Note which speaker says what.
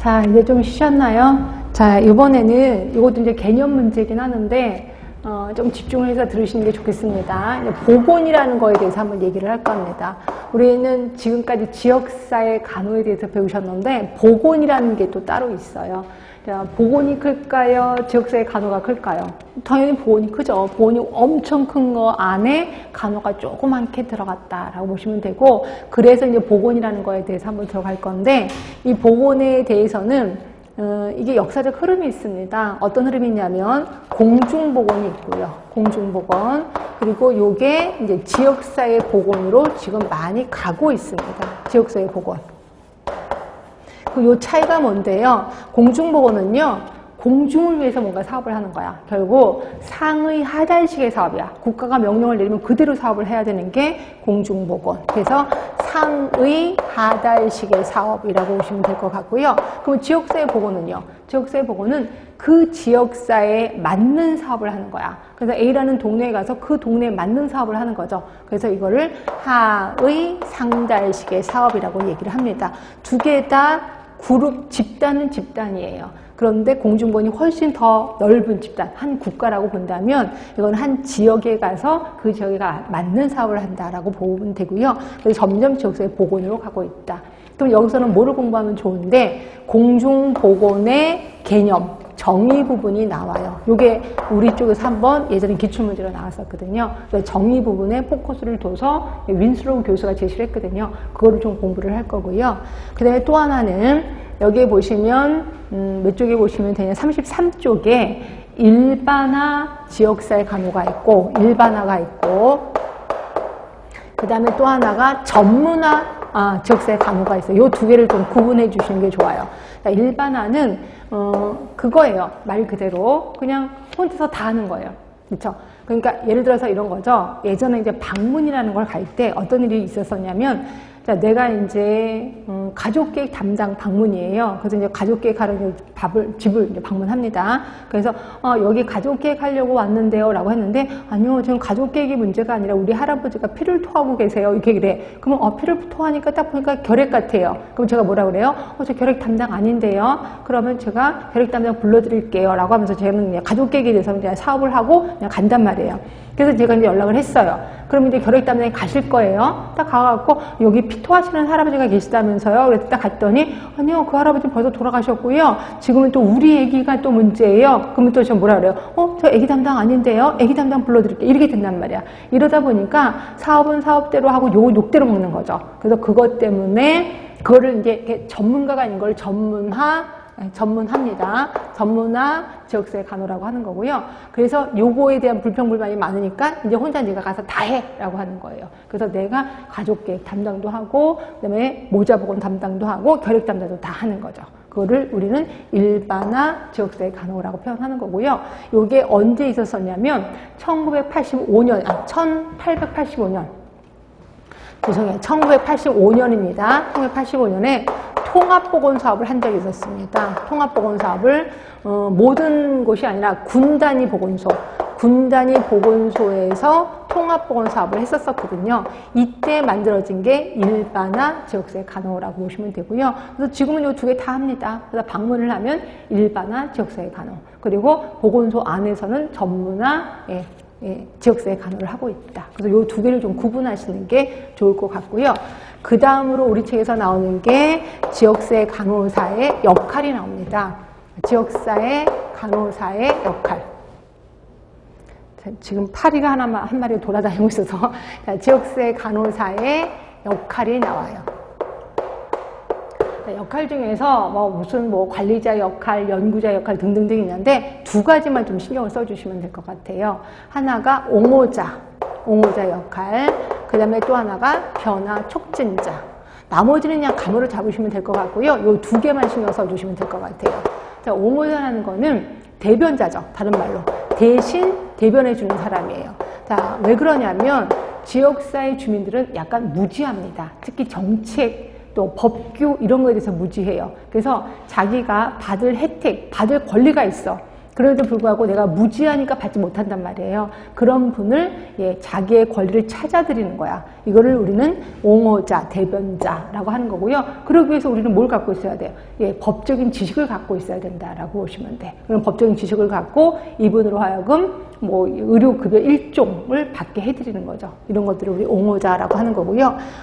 Speaker 1: 자, 이제 좀 쉬셨나요? 자, 이번에는 이것도 이제 개념 문제긴 하는데 좀 집중을 해서 들으시는 게 좋겠습니다. 보건이라는 거에 대해서 한번 얘기를 할 겁니다. 우리는 지금까지 지역사회 간호에 대해서 배우셨는데 보건이라는 게 또 따로 있어요. 자, 보건이 클까요? 지역사회 간호가 클까요? 당연히 보건이 크죠. 보건이 엄청 큰 거 안에 간호가 조그맣게 들어갔다라고 보시면 되고, 그래서 이제 보건이라는 거에 대해서 한번 들어갈 건데, 이 보건에 대해서는 이게 역사적 흐름이 있습니다. 어떤 흐름이 있냐면 공중보건이 있고요. 공중보건. 그리고 요게 이제 지역사회 보건으로 지금 많이 가고 있습니다. 지역사회 보건. 요 차이가 뭔데요? 공중보건은요, 공중을 위해서 뭔가 사업을 하는 거야. 결국 상의 하단식의 사업이야. 국가가 명령을 내리면 그대로 사업을 해야 되는 게 공중보건. 그래서 상의 하단식의 사업이라고 보시면 될 것 같고요. 그럼 지역사회 보건은요? 지역사회 보건은 그 지역사회에 맞는 사업을 하는 거야. 그래서 A라는 동네에 가서 그 동네에 맞는 사업을 하는 거죠. 그래서 이거를 하의 상달식의 사업이라고 얘기를 합니다. 두 개 다 그룹, 집단은 집단이에요. 그런데 공중보건이 훨씬 더 넓은 집단, 한 국가라고 본다면 이건 한 지역에 가서 그 지역에 맞는 사업을 한다라고 보면 되고요. 그래서 점점 지역사회 보건으로 가고 있다. 그럼 여기서는 뭐를 공부하면 좋은데, 공중보건의 개념, 정의 부분이 나와요. 이게 우리 쪽에서 한번 예전에 기출문제로 나왔었거든요. 정의 부분에 포커스를 둬서 윈슬로우 교수가 제시를 했거든요. 그거를 좀 공부를 할 거고요. 그 다음에 또 하나는 여기에 보시면 몇 쪽에 보시면 되냐, 33쪽에 일반화 지역사회 간호가 있고 일반화가 있고, 그 다음에 또 하나가 전문화 지역사회 간호가 있어요. 이 두 개를 좀 구분해 주시는 게 좋아요. 그러니까 일반화는 그거예요. 말 그대로 그냥 혼자서 다 하는 거예요. 그렇죠? 그러니까 예를 들어서 이런 거죠. 예전에 이제 방문이라는 걸 갈 때 어떤 일이 있었었냐면, 자, 내가 이제 가족계획 담당 방문이에요. 그래서 이제 가족계획하러 집을 이제 방문합니다. 그래서 여기 가족계획 하려고 왔는데요 라고 했는데, 아니요, 지금 가족계획이 문제가 아니라 우리 할아버지가 피를 토하고 계세요. 이렇게 그래. 그러면 피를 토하니까 딱 보니까 결핵 같아요. 그럼 제가 뭐라 그래요? 저 결핵 담당 아닌데요. 그러면 제가 결핵 담당 불러드릴게요 라고 하면서 저는 가족계획에 대해서 그냥 사업을 하고 그냥 간단 말이에요. 그래서 제가 이제 연락을 했어요. 그럼 이제 결핵 담당에 가실 거예요. 딱 가갖고 여기 피 토하시는 할아버지가 계시다면서요. 그래서 딱 갔더니, 아니요, 그 할아버지 벌써 돌아가셨고요. 지금은 또 우리 애기가 또 문제예요. 그러면 또 저 뭐라 그래요? 저 애기 담당 아닌데요. 애기 담당 불러드릴게요. 이렇게 된단 말이야. 이러다 보니까 사업은 사업대로 하고 욕은 욕대로 먹는 거죠. 그래서 그것 때문에 그거를 이제 전문가가 아닌 걸 전문합니다. 전문화 지역사회 간호라고 하는 거고요. 그래서 요거에 대한 불평불만이 많으니까 이제 혼자 네가 가서 다 해! 라고 하는 거예요. 그래서 내가 가족계획 담당도 하고, 그 다음에 모자보건 담당도 하고, 결핵 담당도 다 하는 거죠. 그거를 우리는 일반화 지역사회 간호라고 표현하는 거고요. 요게 언제 있었었냐면 1885년. 죄송해요. 1985년입니다. 1985년에 통합보건 사업을 한 적이 있었습니다. 통합보건 사업을 모든 곳이 아니라 군단위 보건소에서 통합보건 사업을 했었거든요. 이때 만들어진 게 일반화 지역사회 간호라고 보시면 되고요. 그래서 지금은 이 두 개 다 합니다. 그래서 방문을 하면 일반화 지역사회 간호, 그리고 보건소 안에서는 전문화 지역사회 간호를 하고 있다. 그래서 이 두 개를 좀 구분하시는 게 좋을 것 같고요. 그 다음으로 우리 책에서 나오는 게 지역사회 간호사의 역할이 나옵니다. 지역사회 간호사의 역할. 자, 지금 파리가 한 마리 돌아다니고 있어서 자, 지역사회 간호사의 역할이 나와요. 역할 중에서 무슨 관리자 역할, 연구자 역할 등등등 있는데 두 가지만 좀 신경을 써주시면 될 것 같아요. 하나가 옹호자 역할, 그 다음에 또 하나가 변화 촉진자. 나머지는 그냥 감으로 잡으시면 될 것 같고요. 요 두 개만 신경 써주시면 될 것 같아요. 자, 옹호자라는 거는 대변자죠. 다른 말로 대신 대변해주는 사람이에요. 자, 왜 그러냐면 지역사회 주민들은 약간 무지합니다. 특히 정책, 또 법규 이런 거에 대해서 무지해요. 그래서 자기가 받을 혜택, 받을 권리가 있어. 그래도 불구하고 내가 무지하니까 받지 못한단 말이에요. 그런 분을 자기의 권리를 찾아드리는 거야. 이거를 우리는 옹호자, 대변자라고 하는 거고요. 그러기 위해서 우리는 뭘 갖고 있어야 돼요? 법적인 지식을 갖고 있어야 된다라고 보시면 돼. 그럼 법적인 지식을 갖고 이분으로 하여금 뭐 의료급여 1종을 받게 해드리는 거죠. 이런 것들을 우리 옹호자라고 하는 거고요.